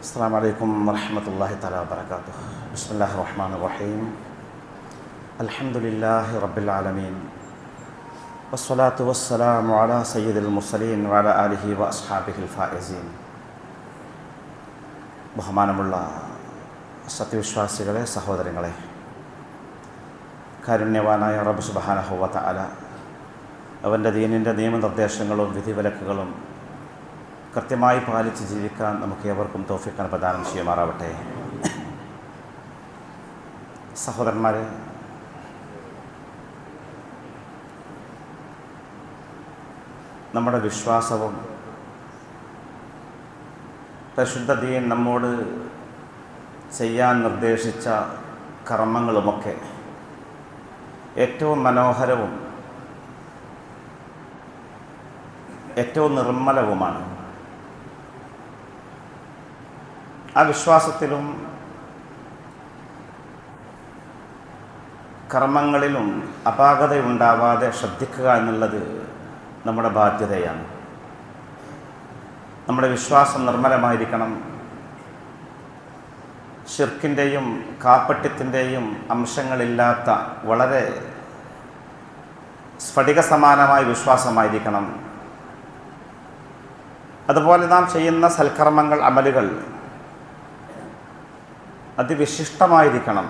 السلام عليكم ورحمة الله تعالى وبركاته. بسم الله الرحمن الرحيم. الحمد لله رب العالمين والصلاة والسلام على سيد المرسلين وعلى آله وأصحابه الفائزين. ബഹുമാനമുള്ള സത്യവിശ്വാസികളെ, സഹോദരങ്ങളെ, കാരുണ്യവാനായ റബ്ബ് സുബ്ഹാനഹു വ തആല അവൻ്റെ ദീനിൻ്റെ നിയമനിർദ്ദേശങ്ങളും വിധിവിലക്കുകളും കൃത്യമായി പാലിച്ച് ജീവിക്കാൻ നമുക്ക് ഏവർക്കും തൗഫീഖ് പ്രദാനം ചെയ്യുമാറാവട്ടെ. സഹോദരന്മാരെ, നമ്മുടെ വിശ്വാസവും പരിശുദ്ധ ദീൻ നമ്മോട് ചെയ്യാൻ നിർദ്ദേശിച്ച കർമ്മങ്ങളുമൊക്കെ ഏറ്റവും മനോഹരവും ഏറ്റവും നിർമ്മലവുമാണ്. ആ വിശ്വാസത്തിലും കർമ്മങ്ങളിലും അപാകതയുണ്ടാവാതെ ശ്രദ്ധിക്കുക എന്നുള്ളത് നമ്മുടെ ബാധ്യതയാണ്. നമ്മുടെ വിശ്വാസം നിർമ്മലമായിരിക്കണം. ശിർക്കിൻ്റെയും കാപ്പട്യത്തിൻ്റെയും അംശങ്ങളില്ലാത്ത വളരെ സ്ഫടിക സമാനമായ വിശ്വാസമായിരിക്കണം. അതുപോലെ നാം ചെയ്യുന്ന സൽക്കർമ്മങ്ങൾ, അമലുകൾ അതിവിശിഷ്ടമായിരിക്കണം.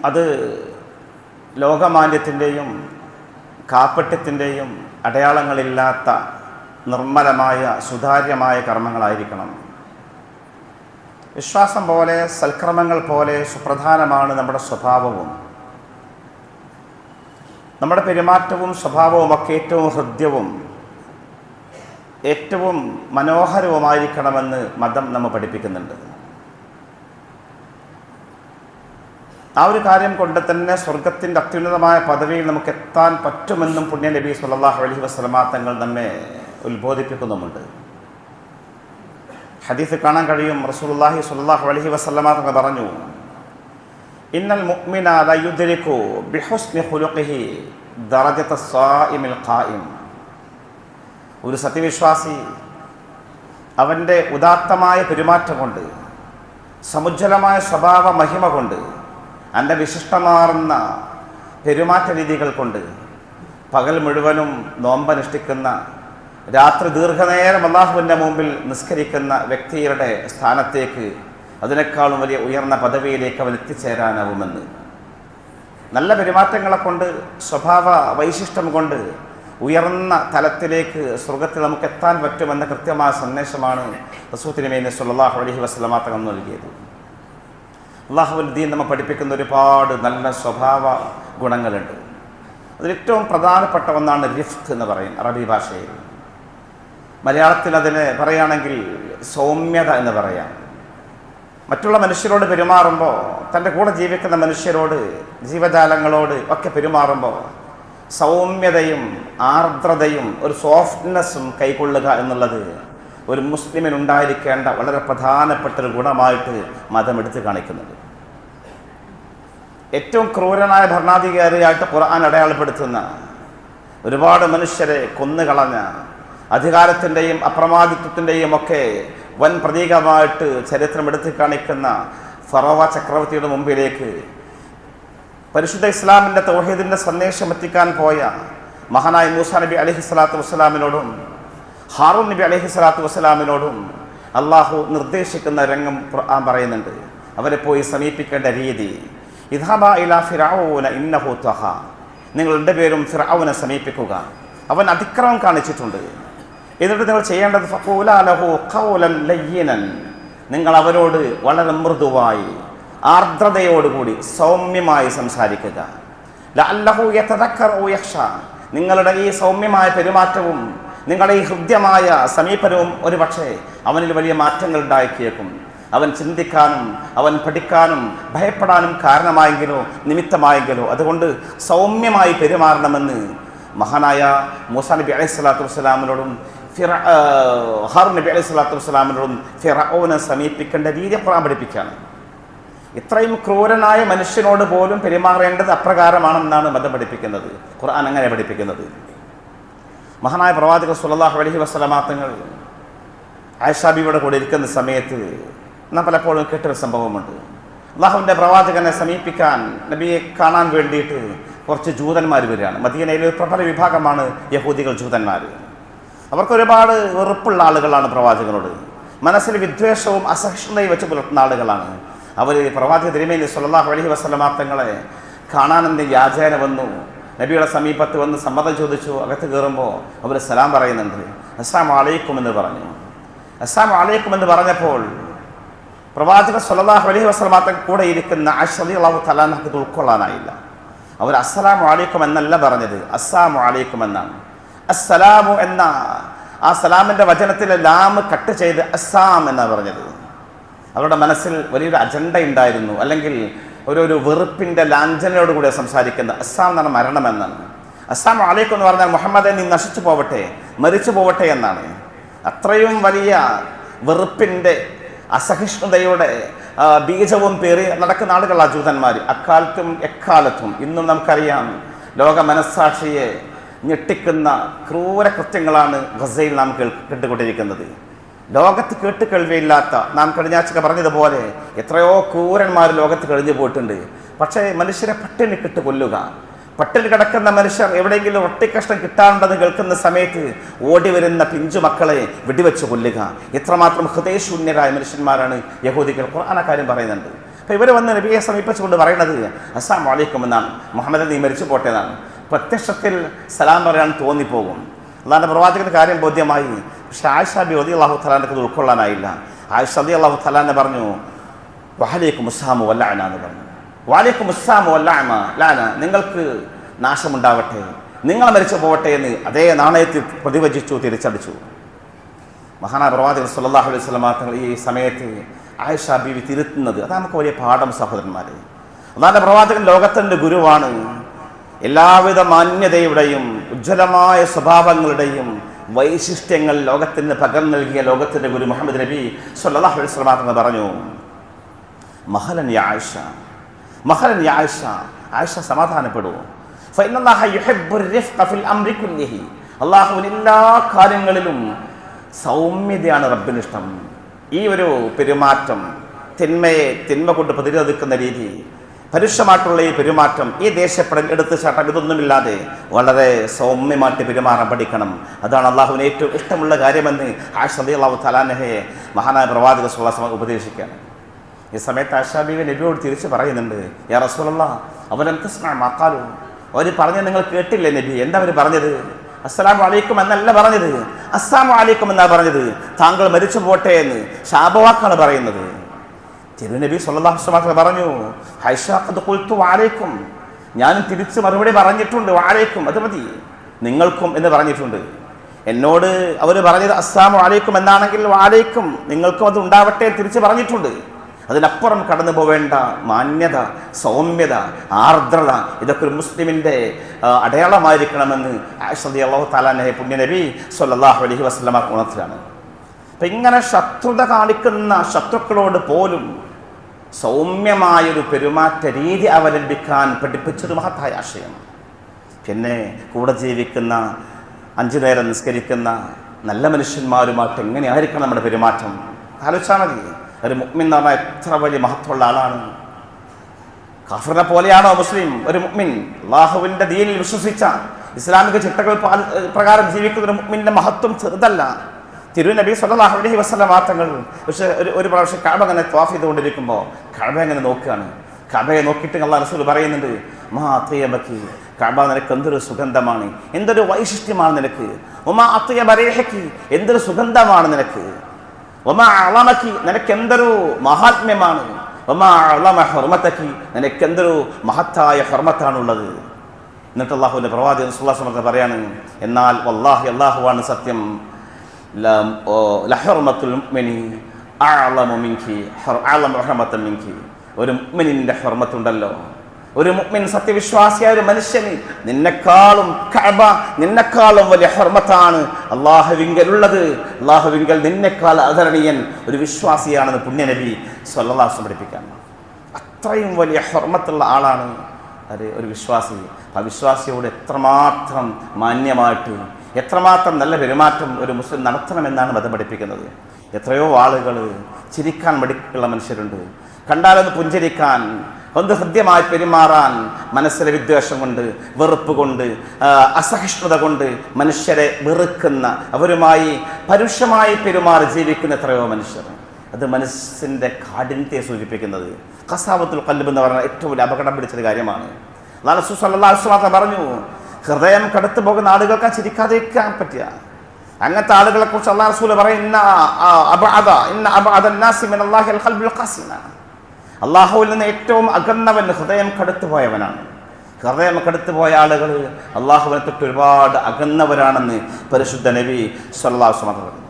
അത് ലോകമാന്യത്തിൻ്റെയും കാപ്പട്യത്തിൻ്റെയും അടയാളങ്ങളില്ലാത്ത നിർമ്മലമായ സുതാര്യമായ കർമ്മങ്ങളായിരിക്കണം. വിശ്വാസം പോലെ, സൽക്കർമ്മങ്ങൾ പോലെ സുപ്രധാനമാണ് നമ്മുടെ സ്വഭാവവും. നമ്മുടെ പെരുമാറ്റവും സ്വഭാവവുമൊക്കെ ഏറ്റവും ഹൃദ്യവും ഏറ്റവും മനോഹരവുമായിരിക്കണമെന്ന് മതം നമ്മെ പഠിപ്പിക്കുന്നുണ്ട്. ആ ഒരു കാര്യം കൊണ്ട് തന്നെ സ്വർഗത്തിൻ്റെ അത്യുന്നതമായ പദവിയിൽ നമുക്ക് എത്താൻ പറ്റുമെന്നും പുണ്യ നബി സല്ലല്ലാഹു അലൈഹി വസല്ലമ തങ്ങൾ നമ്മെ ഉത്ബോധിപ്പിക്കുന്നുമുണ്ട്. ഹദീസ് കാണാൻ കഴിയും. റസൂലുള്ളാഹി സ്വല്ലല്ലാഹു അലൈഹി വസല്ലമ തങ്ങൾ പറഞ്ഞു, ഇന്നൽ മുഅ്മിന ല യുദ്രികു ബിഹുസ്നി ഖുലുഖിഹി ദറജത സ്വാഇമിൽ ഖായിം. ഒരു സത്യവിശ്വാസി അവൻ്റെ ഉദാത്തമായ പെരുമാറ്റം കൊണ്ട്, സമുജ്വലമായ സ്വഭാവ മഹിമ കൊണ്ട്, അവൻ്റെ വിശിഷ്ടമാർന്ന പെരുമാറ്റ രീതികൾ കൊണ്ട് പകൽ മുഴുവനും നോമ്പനുഷ്ഠിക്കുന്ന, രാത്രി ദീർഘനേരം അല്ലാഹുവിൻ്റെ മുമ്പിൽ നിസ്കരിക്കുന്ന വ്യക്തിയുടെ സ്ഥാനത്തേക്ക്, അതിനേക്കാളും വലിയ ഉയർന്ന പദവിയിലേക്ക് അവൻ എത്തിച്ചേരാനാവുമെന്ന്. നല്ല പെരുമാറ്റങ്ങളെ കൊണ്ട്, സ്വഭാവ വൈശിഷ്ട്യം കൊണ്ട് ഉയർന്ന തലത്തിലേക്ക് സ്വർഗത്തിൽ നമുക്ക് എത്താൻ പറ്റുമെന്ന കൃത്യമായ സന്ദേശമാണ് റസൂൽ തിരുമേനി സ്വല്ലല്ലാഹു അലൈഹി വസല്ലമ തങ്ങൾ നൽകിയത്. അല്ലാഹുവിൻ്റെ ദീൻ നമ്മെ പഠിപ്പിക്കുന്ന ഒരുപാട് നല്ല സ്വഭാവ ഗുണങ്ങളുണ്ട്. അതിലേറ്റവും പ്രധാനപ്പെട്ട ഒന്നാണ് റിഫ്ഖ് എന്ന് പറയും അറബി ഭാഷയിൽ. മലയാളത്തിൽ അതിന് പറയുകയാണെങ്കിൽ സൗമ്യത എന്ന് പറയാം. മറ്റുള്ള മനുഷ്യരോട് പെരുമാറുമ്പോൾ, തൻ്റെ കൂടെ ജീവിക്കുന്ന മനുഷ്യരോട്, ജീവജാലങ്ങളോട് ഒക്കെ പെരുമാറുമ്പോൾ സൗമ്യതയും ആർദ്രതയും ഒരു സോഫ്റ്റ്നെസ്സും കൈക്കൊള്ളുക എന്നുള്ളത് ഒരു മുസ്ലിമിനുണ്ടായിരിക്കേണ്ട വളരെ പ്രധാനപ്പെട്ടൊരു ഗുണമായിട്ട് മതം എടുത്തു കാണിക്കുന്നുണ്ട്. ഏറ്റവും ക്രൂരനായ ഭരണാധികാരിയായിട്ട് ഖുർആൻ അടയാളപ്പെടുത്തുന്ന, ഒരുപാട് മനുഷ്യരെ കൊന്നുകളഞ്ഞ, അധികാരത്തിൻ്റെയും അപ്രമാദിത്വത്തിൻ്റെയും ഒക്കെ വൻ പ്രതീകമായിട്ട് ചരിത്രം എടുത്തു കാണിക്കുന്ന ഫറോവ ചക്രവർത്തിയുടെ മുമ്പിലേക്ക് പരിശുദ്ധ ഇസ്ലാമിൻ്റെ തൗഹീദിൻ്റെ സന്ദേശം എത്തിക്കാൻ പോയ മഹാനായ മൂസാ നബി അലൈഹി സ്വലാത്തു വസ്സലാമിനോടും ഹാറൂൻ നബി അലൈഹി സ്വലാത്തു വസ്സലാമിനോടും അള്ളാഹു നിർദ്ദേശിക്കുന്ന രംഗം ഖുർആൻ പറയുന്നുണ്ട്. അവരെ പോയി സമീപിക്കേണ്ട രീതി, ഇദ്ഹബാ ഇലാ ഫിർഔന ഇന്നഹു തഗ, നിങ്ങൾ രണ്ടുപേരും ഫിർഔനെ സമീപിക്കുക, അവൻ അതിക്രമം കാണിച്ചിട്ടുണ്ട്. എന്നിട്ട് നിങ്ങൾ ചെയ്യേണ്ടത് ഫഖൂലാ ലഹു ഖൗലൻ ലയ്യിനൻ, നിങ്ങൾ അവരോട് വളരെ മൃദുവായി, ആർദ്രതയോടുകൂടി, സൗമ്യമായി സംസാരിക്കുക. ലഅല്ലഹു യതദക്കറു ഔ യഖ്ശ, നിങ്ങളുടെ ഈ സൗമ്യമായ പെരുമാറ്റവും നിങ്ങളുടെ ഈ ഹൃദ്യമായ സമീപനവും ഒരു പക്ഷേ അവനിൽ വലിയ മാറ്റങ്ങൾ ഉണ്ടാക്കിയേക്കും. അവൻ ചിന്തിക്കാനും അവൻ പഠിക്കാനും ഭയപ്പെടാനും കാരണമായെങ്കിലോ നിമിത്തമായെങ്കിലോ. അതുകൊണ്ട് സൗമ്യമായി പെരുമാറണമെന്ന് മഹാനായ മൂസാ നബി അലൈഹി സ്വലാത്തു വസ്സലാമിനോടും ഹാറൂൻ നബി അലൈഹി സ്വലാത്തു വസ്സലാമിനോടും ഫിർഔനെ സമീപിക്കേണ്ട രീതി ഖുർആൻ പഠിപ്പിക്കുകയാണ്. ഇത്രയും ക്രൂരനായ മനുഷ്യനോട് പോലും പെരുമാറേണ്ടത് അപ്രകാരമാണെന്നാണ് മതം പഠിപ്പിക്കുന്നത്. ഖുർആൻ അങ്ങനെ പഠിപ്പിക്കുന്നത്. മഹാനായ പ്രവാചകർ സ്വല്ലല്ലാഹു അലൈഹി വസല്ലമ തങ്ങൾ ആയിഷാ ബീവിയുടെ കൂടെ ഇരിക്കുന്ന സമയത്ത് നാം പലപ്പോഴും കേട്ടൊരു സംഭവമുണ്ട്. അള്ളാഹുവിൻ്റെ പ്രവാചകനെ സമീപിക്കാൻ, നബിയെ കാണാൻ വേണ്ടിയിട്ട് കുറച്ച് ജൂതന്മാർ വരികയാണ്. മദീനയിലെ ഒരു പ്രബല വിഭാഗമാണ് യഹൂദികൾ, ജൂതന്മാർ. അവർക്ക് ഒരുപാട് വെറുപ്പുള്ള ആളുകളാണ് പ്രവാചകനോട്. മനസ്സിൽ വിദ്വേഷവും അസഹിഷ്ണുതയും വെച്ച് പുലർത്തുന്ന ആളുകളാണ് അവർ. പ്രവാചക തിരുമേനി സ്വല്ലല്ലാഹു അലൈഹി വസല്ലമ തങ്ങളെ കാണാനെന്ന് യാചന വന്നു. നബിയുടെ സമീപത്ത് വന്ന് സമ്മതം ചോദിച്ചു. അകത്ത് കയറുമ്പോൾ അവർ സലാം പറയുന്നുണ്ട്. അസ്സലാമു അലൈക്കും എന്ന് പറഞ്ഞു. അസ്സലാമു അലൈക്കും എന്ന് പറഞ്ഞപ്പോൾ പ്രവാചകർ സ്വല്ലല്ലാഹു അലൈഹി വസല്ലമ തങ്ങൾ കൂടെ ഇരിക്കുന്ന ആയിഷ റളിയല്ലാഹു തആല അൻഹയ്ക്ക് ഇത് ഉൾക്കൊള്ളാനായില്ല. അവർ അസ്സലാമു അലൈക്കും എന്നല്ല പറഞ്ഞത്, അസ്സലാമു അലൈക്കും എന്നാണ്. അസ്സലാമു എന്ന ആ സലാമിൻ്റെ വചനത്തിലെ ലാമ് കട്ട് ചെയ്ത് അസ്സാം എന്നാണ് പറഞ്ഞത്. അവരുടെ മനസ്സിൽ വലിയൊരു അജണ്ട ഉണ്ടായിരുന്നു, അല്ലെങ്കിൽ ഒരു വെറുപ്പിൻ്റെ ലാഞ്ചനയോടുകൂടി സംസാരിക്കുന്നത്. അസ്സാം എന്നാണ് മരണമെന്നാണ്. അസ്സാം അലൈക്കും എന്ന് പറഞ്ഞാൽ മുഹമ്മദെ നീ നശിച്ചു പോവട്ടെ, മരിച്ചു പോവട്ടെ എന്നാണ്. അത്രയും വലിയ വെറുപ്പിൻ്റെ അസഹിഷ്ണുതയുടെ ബീജവും പേറി നടക്കുന്ന ആളുകളാണ് ജൂതന്മാർ. അക്കാലത്തും എക്കാലത്തും ഇന്നും നമുക്കറിയാം, ലോക മനസ്സാക്ഷിയെ ഞെട്ടിക്കുന്ന ക്രൂര കൃത്യങ്ങളാണ് ഗസയിൽ നാം കേട്ടുകൊണ്ടിരിക്കുന്നത്. ലോകത്ത് കേട്ടുകേൾവിയില്ലാത്ത, നാം കഴിഞ്ഞാഴ്ച പറഞ്ഞതുപോലെ എത്രയോ ക്രൂരന്മാർ ലോകത്ത് കഴിഞ്ഞു പോയിട്ടുണ്ട്. പക്ഷേ മനുഷ്യരെ പട്ടിണി കിട്ട് കൊല്ലുക, പട്ടിണി കിടക്കുന്ന മനുഷ്യർ എവിടെയെങ്കിലും ഒട്ടിക്കഷ്ണം കിട്ടാനുണ്ടെന്ന് കേൾക്കുന്ന സമയത്ത് ഓടി വരുന്ന പിഞ്ചു മക്കളെ വെടിവെച്ച് കൊല്ലുക, എത്രമാത്രം ഹൃദയശൂന്യരായ മനുഷ്യന്മാരാണ് യഹൂദികൾ. ഖുർആൻ കാര്യം പറയുന്നുണ്ട്. അപ്പോൾ ഇവർ വന്ന് നബിയെ സമീപിച്ചുകൊണ്ട് പറയുന്നത് അസ്സലാമു അലൈക്കും എന്നാണ്, മുഹമ്മദ് നീ മരിച്ചു പോട്ടെ എന്നാണ്. പ്രത്യക്ഷത്തിൽ സലാം പറയാൻ തോന്നിപ്പോകും. അള്ളാഹിൻ്റെ പ്രവാചകൻ്റെ കാര്യം ബോധ്യമായി. പക്ഷേ ആയിഷ റളിയല്ലാഹു തആല ഇത് ഉൾക്കൊള്ളാനായില്ല. ആയിഷ റളിയല്ലാഹു തആല പറഞ്ഞു വഅലൈക്കും അസ്സലാമു വല്ലഅന എന്ന് പറഞ്ഞു. വഅലൈക്കും അസ്സലാമു വല്ലഅന, ലാന, നിങ്ങൾക്ക് നാശമുണ്ടാവട്ടെ, നിങ്ങൾ മരിച്ചു പോവട്ടെ എന്ന് അതേ നാണയത്തിൽ പ്രതിവചിച്ചു, തിരിച്ചടിച്ചു. മഹാനായ പ്രവാചകൻ സ്വല്ലല്ലാഹു അലൈഹി വസല്ലമ തങ്ങൾ ഈ സമയത്ത് ആയിഷ ബീവി തിരുത്തുന്നത് അത് നമുക്ക് വലിയ പാഠം സഹോദരന്മാരെ. അള്ളാഹിൻ്റെ പ്രവാചകൻ ലോകത്തിൻ്റെ ഗുരുവാണ്. എല്ലാവിധ മാന്യതയുടെയും ഉജ്ജ്വലമായ സ്വഭാവങ്ങളുടെയും വൈശിഷ്ട്യങ്ങൾ ലോകത്തിന് പകർന്നു നൽകിയ ലോകത്തിൻ്റെ ഗുരു മുഹമ്മദ് നബി സ്വല്ലല്ലാഹു അലൈഹി വസല്ലമ തങ്ങൾ പറഞ്ഞു, മഹലൻ യാ ആയിഷ, മഹലൻ യാ ആയിഷ, ആയിഷ സമാധാനപ്പെടൂ. ഫഇന്നല്ലാഹ യുഹിബ്ബുർ റിഫ്ഖ ഫിൽ അംരി കുല്ലിഹി, അല്ലാഹുവിന് എല്ലാ കാര്യങ്ങളിലും സൗമ്യതയാണ് റബ്ബിന് ഇഷ്ടം. ഈ ഒരു പെരുമാറ്റം, തിന്മ കൊണ്ട് പ്രതിരോധിക്കുന്ന രീതി, പരുഷമായിട്ടുള്ള ഈ പെരുമാറ്റം, ഈ ദേഷ്യപ്പെടൽ, എടുത്തുചാട്ടം, ഇതൊന്നുമില്ലാതെ വളരെ സൗമ്യമായിട്ട് പെരുമാറാൻ പഠിക്കണം. അതാണ് അള്ളാഹുവിന് ഏറ്റവും ഇഷ്ടമുള്ള കാര്യമെന്ന് ആയിഷ റളിയല്ലാഹു തആല അൻഹയെ മഹാനായ പ്രവാചകൻ സ്വല്ലല്ലാഹു അലൈഹി വസല്ലം ഉപദേശിക്കുകയാണ്. ഈ സമയത്ത് ആയിഷ ബീവി നബിയോട് തിരിച്ച് പറയുന്നുണ്ട്, യാ റസൂലല്ലാഹ് അവലം തസ്മഅ മാ ഖാലു, അവർ പറഞ്ഞത് നിങ്ങൾ കേട്ടില്ലേ നബി? എന്താ അവർ പറഞ്ഞത്? അസ്സലാമു അലൈക്കും എന്നല്ല പറഞ്ഞത്, അസ്സലാമു അലൈക്കും എന്നാണ് പറഞ്ഞത്. താങ്കൾ മരിച്ചു പോട്ടെ എന്ന് ശാപവാക്കാണ് പറയുന്നത്. തിരുനബി സ്വല്ലല്ലാഹു അലൈഹി വസല്ലം പറഞ്ഞു, ഹൈഷ ഖദ് ഖുൽതു വഅലൈക്കും, ഞാനും തിരിച്ച് മറുപടി പറഞ്ഞിട്ടുണ്ട്, വഅലൈക്കും അത് മതി, നിങ്ങൾക്കും എന്ന് പറഞ്ഞിട്ടുണ്ട്. എന്നോട് അവർ പറഞ്ഞത് അസ്സലാമു അലൈക്കും എന്നാണെങ്കിൽ വഅലൈക്കും, നിങ്ങൾക്കും അത് ഉണ്ടാവട്ടെ തിരിച്ച് പറഞ്ഞിട്ടുണ്ട്. അതിനപ്പുറം കടന്നു പോവേണ്ട മാന്യത, സൗമ്യത, ആർദ്രത, ഇതൊക്കെ ഒരു മുസ്ലിമിൻ്റെ അടയാളമായിരിക്കണമെന്ന് ആയിഷ റളിയല്ലാഹു തആല അൻഹ പുണ്യനബി സ്വല്ലല്ലാഹു അലൈഹി വസല്ലം ഉണർത്തുകയാണ്. അപ്പം ഇങ്ങനെ ശത്രുത കാണിക്കുന്ന ശത്രുക്കളോട് പോലും സൗമ്യമായൊരു പെരുമാറ്റ രീതി അവലംബിക്കാൻ പഠിപ്പിച്ചൊരു മഹത്തായ ആശയം. പിന്നെ കൂടെ ജീവിക്കുന്ന, 5 നേരം നിസ്കരിക്കുന്ന നല്ല മനുഷ്യന്മാരുമായിട്ട് എങ്ങനെയായിരിക്കണം നമ്മുടെ പെരുമാറ്റം ആലോചിച്ചാൽ മതി. ഒരു മുഅ്മിൻ എന്ന് പറഞ്ഞാൽ എത്ര വലിയ മഹത്വമുള്ള ആളാണ്. കാഫിറിനെ പോലെയാണോ മുസ്ലിം? ഒരു മുഅ്മിൻ അല്ലാഹുവിൻ്റെ ദീനിൽ വിശ്വസിച്ച ഇസ്ലാമിക ചിട്ടകൾ പ്രകാരം ജീവിക്കുന്ന ഒരു മുഅ്മിൻ്റെ മഹത്വം ചെറുതല്ല. തിരുനബി സ്വല്ലല്ലാഹു അലൈഹി വസല്ലം തങ്ങൾ പക്ഷേ ഒരു പ്രാവശ്യം കഅബ അങ്ങനെ ത്വാഫ് ചെയ്തുകൊണ്ടിരിക്കുമ്പോൾ കഅബ അങ്ങനെ നോക്കുകയാണ്. കഅബയെ നോക്കിയിട്ട് അല്ലാഹു റസൂൽ പറയുന്നുണ്ട്, മാ അത്യബകി, കഅബ നിനക്ക് എന്തൊരു സുഗന്ധമാണ്, എന്തൊരു വൈശിഷ്ട്യമാണ് നിനക്ക്. ഉമാ അത്യബ റീഹകി, എന്തൊരു സുഗന്ധമാണ് നിനക്ക്. ഉമാ അളമകി, നിനക്ക് എന്തൊരു മഹാത്മ്യമാണ്. ഉമാ അളമ ഹുർമതകി, നിനക്ക് എന്തൊരു മഹത്തായ ഹുർമത്താണുള്ളത്. എന്നിട്ട് അല്ലാഹുവിൻ്റെ പ്രവാചകൻ സ്വല്ലല്ലാഹു അലൈഹി വസല്ലം പറയാണ്, എന്നാൽ വല്ലാഹി അല്ലാഹുവാണ് സത്യം, ലഹുർമത്തുൽ മുഅ്മിനി അഅലമു മിൻകി അഅലമു ഹുർമതൻ മിൻകി, ഒരു മുഅ്മിനിന്റെ ഹുർമത്തുണ്ടല്ലോ, ഒരു മുഅ്മിൻ സത്യവിശ്വാസിയായ ഒരു മനുഷ്യന് നിന്നെക്കാളും കഅബ നിന്നെക്കാളും വലിയ ഹുർമത്താണ് അല്ലാഹുവിങ്കലുള്ളത്. അല്ലാഹുവിങ്കൽ നിന്നെക്കാൾ ആദരണീയൻ ഒരു വിശ്വാസിയാണെന്ന് പുണ്യനബി സ്വല്ലല്ലാഹു അലൈഹി വസല്ലം പഠിപ്പിക്കുകയാണ്. അത്രയും വലിയ ഹുർമത്തുള്ള ആളാണ് ഒരു വിശ്വാസി. ആ വിശ്വാസിയോട് എത്രമാത്രം മാന്യമായിട്ട്, എത്രമാത്രം നല്ല പെരുമാറ്റം ഒരു മുസ്ലിം നടത്തണമെന്നാണ് മതം പഠിപ്പിക്കുന്നത്. എത്രയോ ആളുകൾ ചിരിക്കാൻ മടിയുള്ള മനുഷ്യരുണ്ട്. കണ്ടാലൊന്ന് പുഞ്ചിരിക്കാൻ, ഒന്ന് ഹൃദ്യമായി പെരുമാറാൻ മനസ്സിലെ വിദ്വേഷം കൊണ്ട്, വെറുപ്പ് കൊണ്ട്, അസഹിഷ്ണുത കൊണ്ട് മനുഷ്യരെ വെറുക്കുന്ന, അവരുമായി പരുഷമായി പെരുമാറി ജീവിക്കുന്ന എത്രയോ മനുഷ്യർ. അത് മനസ്സിൻ്റെ കാഠിന്യത്തെ സൂചിപ്പിക്കുന്നത്. ഖസാവത്തുൽ ഖൽബ് എന്ന് പറഞ്ഞാൽ ഏറ്റവും വലിയ അപകടം പിടിച്ചൊരു കാര്യമാണ്. അല്ലാഹു സ്വല്ലല്ലാഹു അലൈഹി വസല്ലം പറഞ്ഞു, ഹൃദയം കടത്തു പോകുന്ന ആളുകൾക്ക് ചിരിക്കാതിരിക്കാൻ പറ്റുക. അങ്ങനത്തെ ആളുകളെ കുറിച്ച് അല്ലാഹു റസൂൽ പറയും, അള്ളാഹുവിൽ നിന്ന് ഏറ്റവും അകന്നവൻ ഹൃദയം കടത്തുപോയവനാണ്. ഹൃദയം കടത്തുപോയ ആളുകൾ അള്ളാഹുവിനെ തൊട്ട് ഒരുപാട് അകന്നവരാണെന്ന് പരിശുദ്ധ നബി സ്വല്ലല്ലാഹു അലൈഹി വസല്ലം പറഞ്ഞു.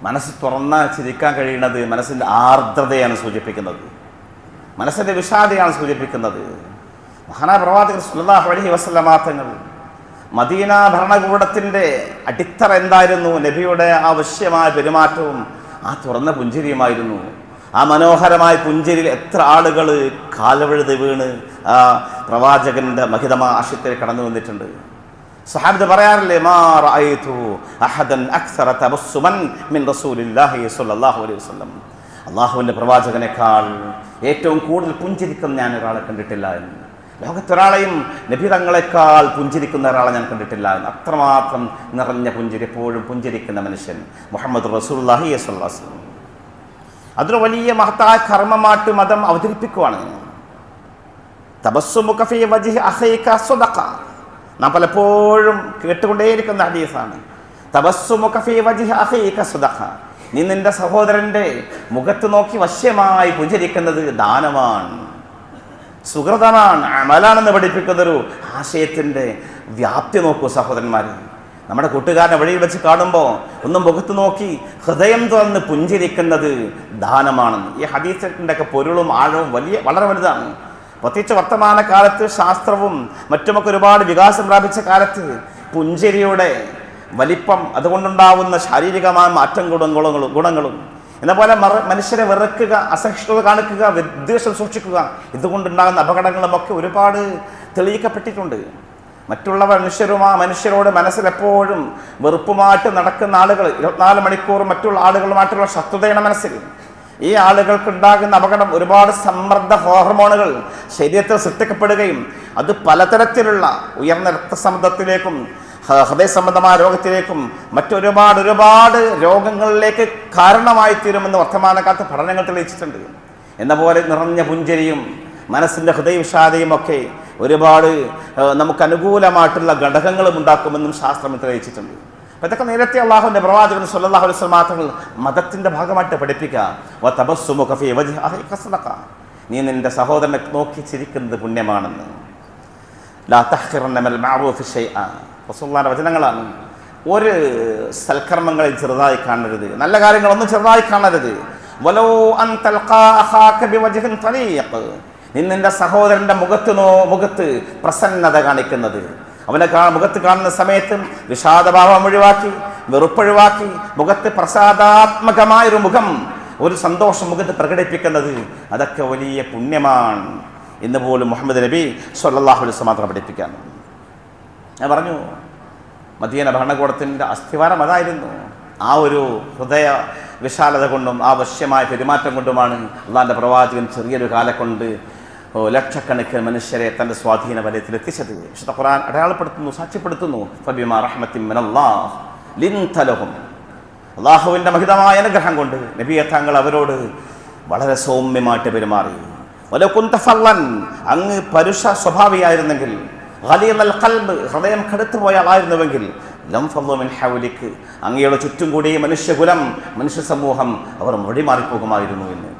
മനസ്സ് തുറന്ന് ചിരിക്കാൻ കഴിയുന്നത് മനസ്സിൻ്റെ ആർദ്രതയാണ് സൂചിപ്പിക്കുന്നത്, മനസ്സിൻ്റെ വിഷാദയാണ് സൂചിപ്പിക്കുന്നത്. മഹാനായ പ്രവാചകൻ സല്ലല്ലാഹു അലൈഹി വസല്ലം തങ്ങൾ മദീന ഭരണകൂടത്തിൻ്റെ അടിത്തറ എന്തായിരുന്നു? നബിയുടെ ആ വശ്യമായ പെരുമാറ്റവും ആ തുറന്ന പുഞ്ചിരിയുമായിരുന്നു. ആ മനോഹരമായ പുഞ്ചിരിയിൽ എത്ര ആളുകൾ കാലവഴുതി വീണ് ആ പ്രവാചകന്റെ മഹിതമായ ആശയത്തിൽ കടന്നു വന്നിട്ടുണ്ട്. സഹാബത്ത് പറയാറില്ലേ, മാ റഅയ്തു അഹദൻ അക്സറ തബസ്സുമൻ മിൻ റസൂലില്ലാഹി സ്വല്ലല്ലാഹു അലൈഹി വസല്ലം, അള്ളാഹുവിൻ്റെ പ്രവാചകനേക്കാൾ ഏറ്റവും കൂടുതൽ പുഞ്ചിരിക്കുന്ന ഞാൻ ഒരാളെ കണ്ടിട്ടില്ല എന്ന്. ലോകത്തൊരാളെയും നബി തങ്ങളെക്കാൾ പുഞ്ചിരിക്കുന്ന ഒരാളെ ഞാൻ കണ്ടിട്ടില്ല എന്ന്. അത്രമാത്രം നിറഞ്ഞ പുഞ്ചിരി, എപ്പോഴും പുഞ്ചിരിക്കുന്ന മനുഷ്യൻ മുഹമ്മദ് റസൂലുള്ളാഹി സ്വല്ലല്ലാഹു അലൈഹി വസല്ലം. അതൊരു വലിയ മഹത്തായ കർമ്മമായിട്ട് മതം അവതരിപ്പിക്കുവാണ്. തബസ്സുമുക ഫീ വജ്ഹി അഖീക സദഖ. നാം പലപ്പോഴും കേട്ടുകൊണ്ടേയിരിക്കുന്ന ഹദീസാണ്. തബസ്സുമുക ഫീ വജ്ഹി അഖീക സദഖ. നീ നിന്റെ സഹോദരന്റെ മുഖത്ത് നോക്കി വശ്യമായി പുഞ്ചിരിക്കുന്നത് ദാനമാണ്, സുഹൃതമാണ്, അമലാണെന്ന് പഠിപ്പിക്കുന്നൊരു ആശയത്തിൻ്റെ വ്യാപ്തി നോക്കൂ സഹോദരന്മാർ. നമ്മുടെ കൂട്ടുകാരനെ വഴിയിൽ വെച്ച് കാണുമ്പോൾ ഒന്നും മുഖത്ത് നോക്കി ഹൃദയം തുറന്ന് പുഞ്ചിരിക്കുന്നത് ദാനമാണെന്ന്. ഈ ഹദീസിൻ്റെ ഒക്കെ പൊരുളും ആഴവും വളരെ വലുതാണ്. പ്രത്യേകിച്ച് വർത്തമാന കാലത്ത് ശാസ്ത്രവും മറ്റുമൊക്കെ ഒരുപാട് വികാസം പ്രാപിച്ച കാലത്ത് പുഞ്ചിരിയുടെ വലിപ്പം, അതുകൊണ്ടുണ്ടാവുന്ന ശാരീരികമായ ഗുണങ്ങളും എന്ന പോലെ മനുഷ്യരെ വെറുക്കുക, അസഹിഷ്ണുത കാണിക്കുക, വിദ്വേഷം സൂക്ഷിക്കുക, ഇതുകൊണ്ടുണ്ടാകുന്ന അപകടങ്ങളുമൊക്കെ ഒരുപാട് തെളിയിക്കപ്പെട്ടിട്ടുണ്ട്. മറ്റുള്ള മനുഷ്യരോട് മനസ്സിലെപ്പോഴും വെറുപ്പുമായിട്ട് നടക്കുന്ന ആളുകൾ 24 മണിക്കൂറും മറ്റുള്ള ആളുകളുമായിട്ടുള്ള ശത്രുതയുടെ മനസ്സിൽ ഈ ആളുകൾക്കുണ്ടാകുന്ന അപകടം, ഒരുപാട് സമ്മർദ്ദ ഹോർമോണുകൾ ശരീരത്തിൽ സൃഷ്ടിക്കപ്പെടുകയും അത് പലതരത്തിലുള്ള ഉയർന്ന രക്തസമ്മർദ്ദത്തിലേക്കും ഹൃദയ സംബന്ധമായ രോഗത്തിലേക്കും മറ്റൊരുപാട് രോഗങ്ങളിലേക്ക് കാരണമായി തീരുമെന്ന് വർത്തമാനകാലത്ത് പഠനങ്ങൾ തെളിയിച്ചിട്ടുണ്ട്. എന്ന പോലെ നിറഞ്ഞ പുഞ്ചിരിയും മനസ്സിൻ്റെ ഹൃദയവിഷാദയും ഒക്കെ ഒരുപാട് നമുക്ക് അനുകൂലമായിട്ടുള്ള ഘടകങ്ങളും ഉണ്ടാക്കുമെന്നും ശാസ്ത്രം തെളിയിച്ചിട്ടുണ്ട്. അപ്പോൾ ഇതൊക്കെ നേരത്തെ അള്ളാഹുവിൻ്റെ പ്രവാചകൻ സ്വല്ലല്ലാഹു അലൈഹി വസല്ലം മാത്രങ്ങൾ മതത്തിൻ്റെ ഭാഗമായിട്ട് പഠിപ്പിക്കുക. നീ നിന്റെ സഹോദരനെ നോക്കി ചിരിക്കുന്നത് പുണ്യമാണെന്ന്. ലാ തഹ്ഖിറന്ന മിനൽ മഅറൂഫി ശൈഅ, റസൂലുള്ളാഹിയുടെ വചനങ്ങളാണ്. ഒരു സൽക്കർമ്മങ്ങളിൽ ചെറുതായി കാണരുത്, നല്ല കാര്യങ്ങളൊന്നും ചെറുതായി കാണരുത്. വലോ അൻ തൽഖാ അഖാക ബിവജ്ഹിൻ തലീഖ്, നിന്റെ സഹോദരന്റെ മുഖത്ത് പ്രസന്നത കാണിക്കുന്നത്, അവനെ മുഖത്ത് കാണുന്ന സമയത്ത് വിഷാദഭാവം ഒഴിവാക്കി, വെറുപ്പൊഴിവാക്കി, മുഖത്ത് പ്രസാദാത്മകമായൊരു മുഖം, ഒരു സന്തോഷം മുഖത്ത് പ്രകടിപ്പിക്കുന്നത്, അതൊക്കെ വലിയ പുണ്യമാണ് എന്ന് പോലും മുഹമ്മദ് നബി സ്വല്ലല്ലാഹു അലൈഹി വസല്ലം മാത്രം പഠിപ്പിക്കാൻ. ഞാൻ പറഞ്ഞു, മദീന ഭരണകൂടത്തിൻ്റെ അസ്ഥിവാരം അതായിരുന്നു. ആ ഒരു ഹൃദയ വിശാലത കൊണ്ടും ആ വശ്യമായ പെരുമാറ്റം കൊണ്ടുമാണ് അള്ളാഹിൻ്റെ പ്രവാചകൻ ചെറിയൊരു കാലം കൊണ്ട് ലക്ഷക്കണക്കിന് മനുഷ്യരെ തൻ്റെ സ്വാധീന വലയത്തിൽ എത്തിച്ചത്. വിശുദ്ധ ഖുർആൻ അടയാളപ്പെടുത്തുന്നു, സാക്ഷ്യപ്പെടുത്തുന്നു. ഫബിമാ റഹ്മത്തിൻ മിനല്ലാഹ് ലിൻത ലഹും, അള്ളാഹുവിൻ്റെ മഹിതമായ അനുഗ്രഹം കൊണ്ട് നബിയെ താങ്കൾ അവരോട് വളരെ സൗമ്യമായിട്ട് പെരുമാറി. വലൗ കുന്ത ഫള്ളൻ, അങ്ങ് പരുഷ സ്വഭാവിയായിരുന്നെങ്കിൽ, ഗലീദൽ ഖൽബ്, ഹൃദയം കടുത്തുപോയ ആളായിരുന്നുവെങ്കിൽ, ലം ഫളു മിൻ ഹൗലിക്, അങ്ങയുടെ ചുറ്റും കൂടി മനുഷ്യകുലം, മനുഷ്യ സമൂഹം അവർ മൊഴിമാറിപ്പോകുമായിരുന്നു എന്ന്.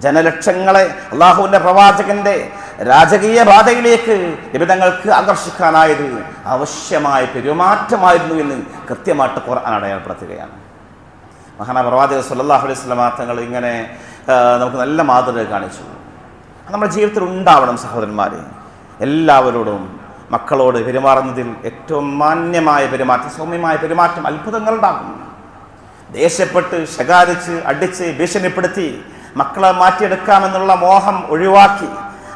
ജനലക്ഷങ്ങളെ അള്ളാഹുവിൻ്റെ പ്രവാചകന്റെ രാജകീയ ബാധയിലേക്ക് നിബിധങ്ങൾക്ക് ആകർഷിക്കാനായത് ആവശ്യമായ പെരുമാറ്റമായിരുന്നു എന്ന് കൃത്യമായിട്ട് ഖുർആൻ അടയാളപ്പെടുത്തുകയാണ്. മഹാനായ പ്രവാചകൻ സ്വല്ലല്ലാഹു അലൈഹി വസല്ലം തങ്ങൾ ഇങ്ങനെ നമുക്ക് നല്ല മാതൃക കാണിച്ചു. നമ്മുടെ ജീവിതത്തിൽ ഉണ്ടാവണം സഹോദരന്മാർ. എല്ലാവരോടും മക്കളോട് പെരുമാറുന്നതിൽ ഏറ്റവും മാന്യമായ പെരുമാറ്റം, സൗമ്യമായ പെരുമാറ്റം, അത്ഭുതങ്ങളുണ്ടാകും. ദേഷ്യപ്പെട്ട് ശകാരിച്ച് അടിച്ച് ഭീഷണിപ്പെടുത്തി മക്കളെ മാറ്റിയെടുക്കാമെന്നുള്ള മോഹം ഒഴിവാക്കി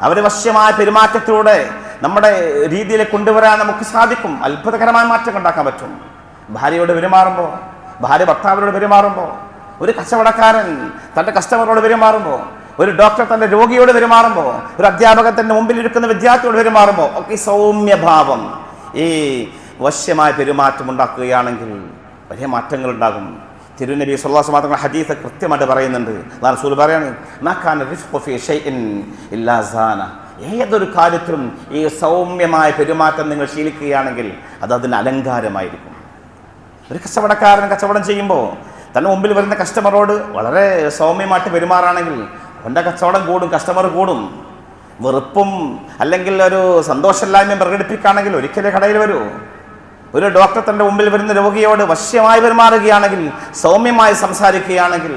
അവർ വശ്യമായ പെരുമാറ്റത്തിലൂടെ നമ്മുടെ രീതിയിലേക്ക് കൊണ്ടുവരാൻ നമുക്ക് സാധിക്കും. അത്ഭുതകരമായ മാറ്റം ഉണ്ടാക്കാൻ പറ്റും. ഭാര്യയോട് പെരുമാറുമ്പോൾ, ഭാര്യ ഭർത്താവിനോട് പെരുമാറുമ്പോൾ, ഒരു കച്ചവടക്കാരൻ തൻ്റെ കസ്റ്റമറോട് പെരുമാറുമ്പോൾ, ഒരു ഡോക്ടർ തൻ്റെ രോഗിയോട് പെരുമാറുമ്പോൾ, ഒരു അധ്യാപകൻ തൻ്റെ മുമ്പിലിരിക്കുന്ന വിദ്യാർത്ഥിയോട് പെരുമാറുമ്പോൾ ഒക്കെ സൗമ്യഭാവം, ഈ വശ്യമായ പെരുമാറ്റം ഉണ്ടാക്കുകയാണെങ്കിൽ വലിയ മാറ്റങ്ങൾ ഉണ്ടാകും. തിരുനബി സ്വല്ലല്ലാഹു അലൈഹി വസല്ലം ഹദീസ് കൃത്യമായിട്ട് പറയുന്നുണ്ട്. റസൂൽ പറയാണ്, നകാന റിസ്ഖു ഫീ ഷൈഇൻ ഇല്ലാ സാന. ഏതൊരു കാര്യത്തിലും ഈ സൗമ്യമായ പെരുമാറ്റം നിങ്ങൾ ശീലിക്കുകയാണെങ്കിൽ അത് അതിന് അലങ്കാരമായിരിക്കും. ഒരു കച്ചവടക്കാരൻ കച്ചവടം ചെയ്യുമ്പോൾ തൻ്റെ മുമ്പിൽ വരുന്ന കസ്റ്റമറോട് വളരെ സൗമ്യമായിട്ട് പെരുമാറാണെങ്കിൽ അവൻ്റെ കച്ചവടം കൂടും, കസ്റ്റമർ കൂടും. വെറുപ്പും അല്ലെങ്കിൽ ഒരു സന്തോഷമില്ലായ്മയും പ്രകടിപ്പിക്കുകയാണെങ്കിൽ ഒരിക്കലേ കടയിൽ വരൂ. ഒരു ഡോക്ടർ തൻ്റെ മുമ്പിൽ വരുന്ന രോഗിയോട് വശ്യമായി പെരുമാറുകയാണെങ്കിൽ, സൗമ്യമായി സംസാരിക്കുകയാണെങ്കിൽ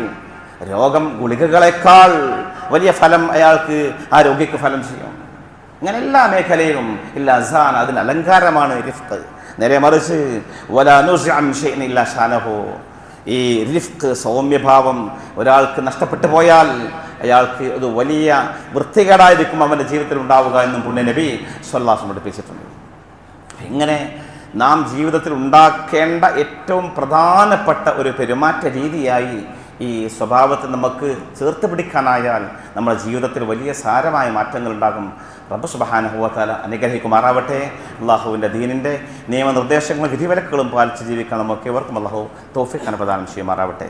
രോഗം ഗുളികകളെക്കാൾ വലിയ ഫലം അയാൾക്ക്, ആ രോഗിക്ക് ഫലം ചെയ്യും. ഇങ്ങനെ എല്ലാ മേഖലയിലും ഇല്ല അസാൻ, അതിന് അലങ്കാരമാണ് റിഫ്ഖ്. നേരെ മറിച്ച് വലാ നുസിഅൻ ഷൈഅൻ ഇല്ലാ ഷാനഹു, ഈ റിഫ്ഖ് സൗമ്യഭാവം ഒരാൾക്ക് നഷ്ടപ്പെട്ടു പോയാൽ അയാൾക്ക് അത് വലിയ വൃത്തികേടായിരിക്കും അവൻ്റെ ജീവിതത്തിൽ ഉണ്ടാവുക എന്നും പുണ്യ നബി സ്വല്ലല്ലാഹു അലൈഹി വസല്ലം പഠിപ്പിച്ചിട്ടുണ്ട്. ഇങ്ങനെ നാം ജീവിതത്തിൽ ഉണ്ടാക്കേണ്ട ഏറ്റവും പ്രധാനപ്പെട്ട ഒരു പെരുമാറ്റ രീതിയായി ഈ സ്വഭാവത്തെ നമുക്ക് ചേർത്ത് പിടിക്കാനായാൽ നമ്മുടെ ജീവിതത്തിൽ വലിയ സാരമായ മാറ്റങ്ങൾ ഉണ്ടാകും. റബ്ബ് സുബ്ഹാനഹു വ തആല അനുഗ്രഹിക്കുമാറാവട്ടെ. അള്ളാഹുവിൻ്റെ ദീനിൻ്റെ നിയമനിർദ്ദേശങ്ങളും വിധിവിലക്കുകളും പാലിച്ച് ജീവിക്കാൻ നമുക്ക് ഇവർക്കും അള്ളാഹു തൗഫീഖ് പ്രദാനം ചെയ്യുമാറാവട്ടെ.